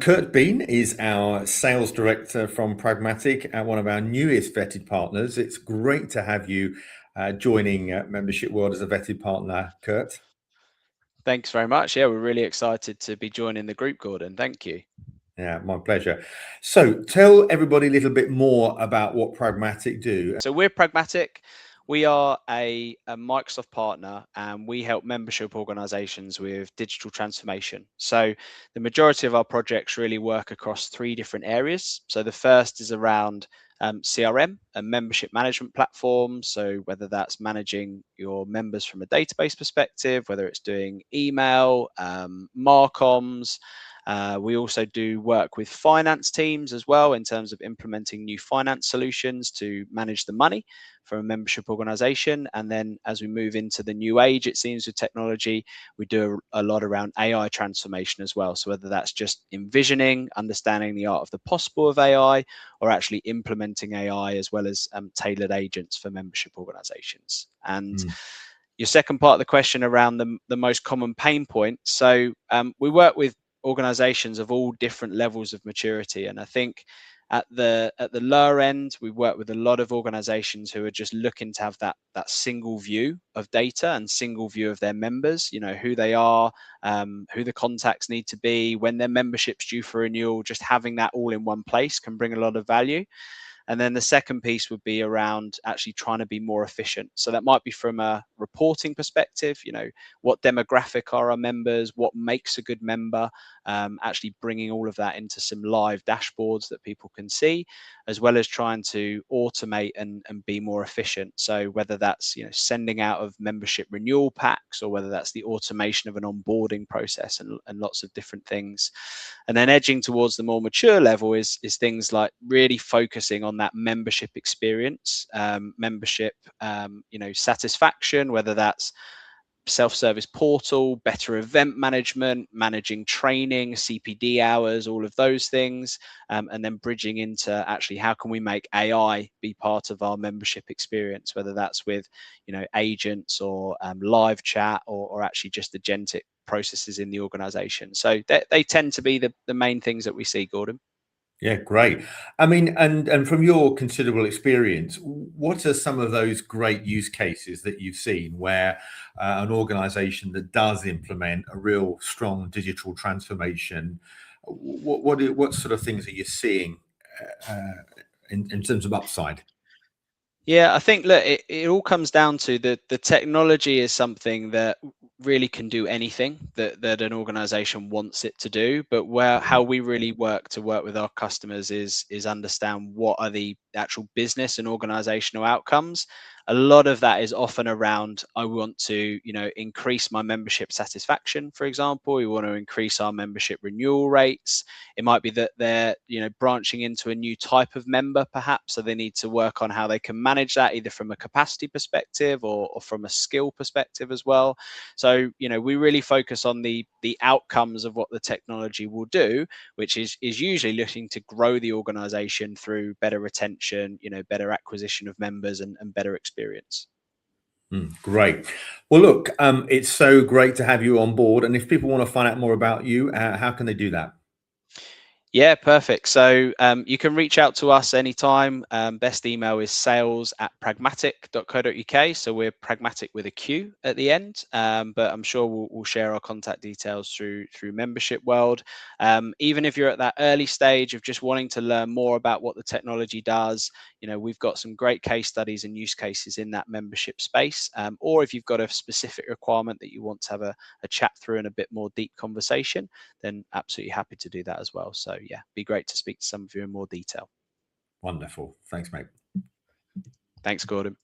Curt is our sales director from Pragmatic and one of our newest vetted partners. It's great to have you joining Membership World as a vetted partner, Curt. Thanks very much. Yeah, we're really excited to be joining the group, Gordon. Thank you. Yeah, my pleasure. So tell everybody a little bit more about what Pragmatic do. So we're Pragmatiq. We are a Microsoft partner and we help membership organizations with digital transformation. So the majority of our projects really work across three different areas. So the first is around CRM and membership management platforms. So whether that's managing your members from a database perspective, whether it's doing email, Marcoms. We also do work with finance teams as well in terms of implementing new finance solutions to manage the money for a membership organization. And then as we move into the new age, it seems with technology, we do a lot around AI transformation as well. So whether that's just envisioning, understanding the art of the possible of AI, or actually implementing AI as well as tailored agents for membership organizations. And your second part of the question around the most common pain points. So we work with organizations of all different levels of maturity. And I think at the lower end, we work with a lot of organizations who are just looking to have that single view of data and single view of their members, you know, who they are, who the contacts need to be, when their membership's due for renewal. Just having that all in one place can bring a lot of value. And then the second piece would be around actually trying to be more efficient. So that might be from a reporting perspective, you know, what demographic are our members, what makes a good member, actually bringing all of that into some live dashboards that people can see, as well as trying to automate and be more efficient. So whether that's, you know, sending out of membership renewal packs, or whether that's the automation of an onboarding process and lots of different things. And then edging towards the more mature level is things like really focusing on that membership experience, membership, you know, satisfaction, whether that's self-service portal, better event management, managing training, CPD hours, all of those things, and then bridging into actually how can we make AI be part of our membership experience, whether that's with, you know, agents or live chat or actually just agentic processes in the organization. So they tend to be the main things that we see, Gordon. Yeah, great. I mean, and from your considerable experience, what are some of those great use cases that you've seen where an organization that does implement a real strong digital transformation, what sort of things are you seeing in terms of upside? Yeah, I think, look, it all comes down to the technology is something that really can do anything that an organization wants it to do. But how we really work with our customers is understand what are the actual business and organizational outcomes. A lot of that is often around, I want to, you know, increase my membership satisfaction, for example. We want to increase our membership renewal rates. It might be that they're, you know, branching into a new type of member, perhaps, so they need to work on how they can manage that, either from a capacity perspective or from a skill perspective as well. So, you know, we really focus on the outcomes of what the technology will do, which is usually looking to grow the organization through better retention, you know, better acquisition of members and better experience. Great. Well, look, it's so great to have you on board. And if people want to find out more about you, how can they do that? Yeah, perfect. So you can reach out to us anytime. Best email is sales@pragmatiq.co.uk. So we're Pragmatic with a Q at the end, but I'm sure we'll share our contact details through Membership World. Even if you're at that early stage of just wanting to learn more about what the technology does, you know, we've got some great case studies and use cases in that membership space. Or if you've got a specific requirement that you want to have a chat through and a bit more deep conversation, then absolutely happy to do that as well. So yeah, be great to speak to some of you in more detail. Wonderful. Thanks, mate. Thanks, Gordon.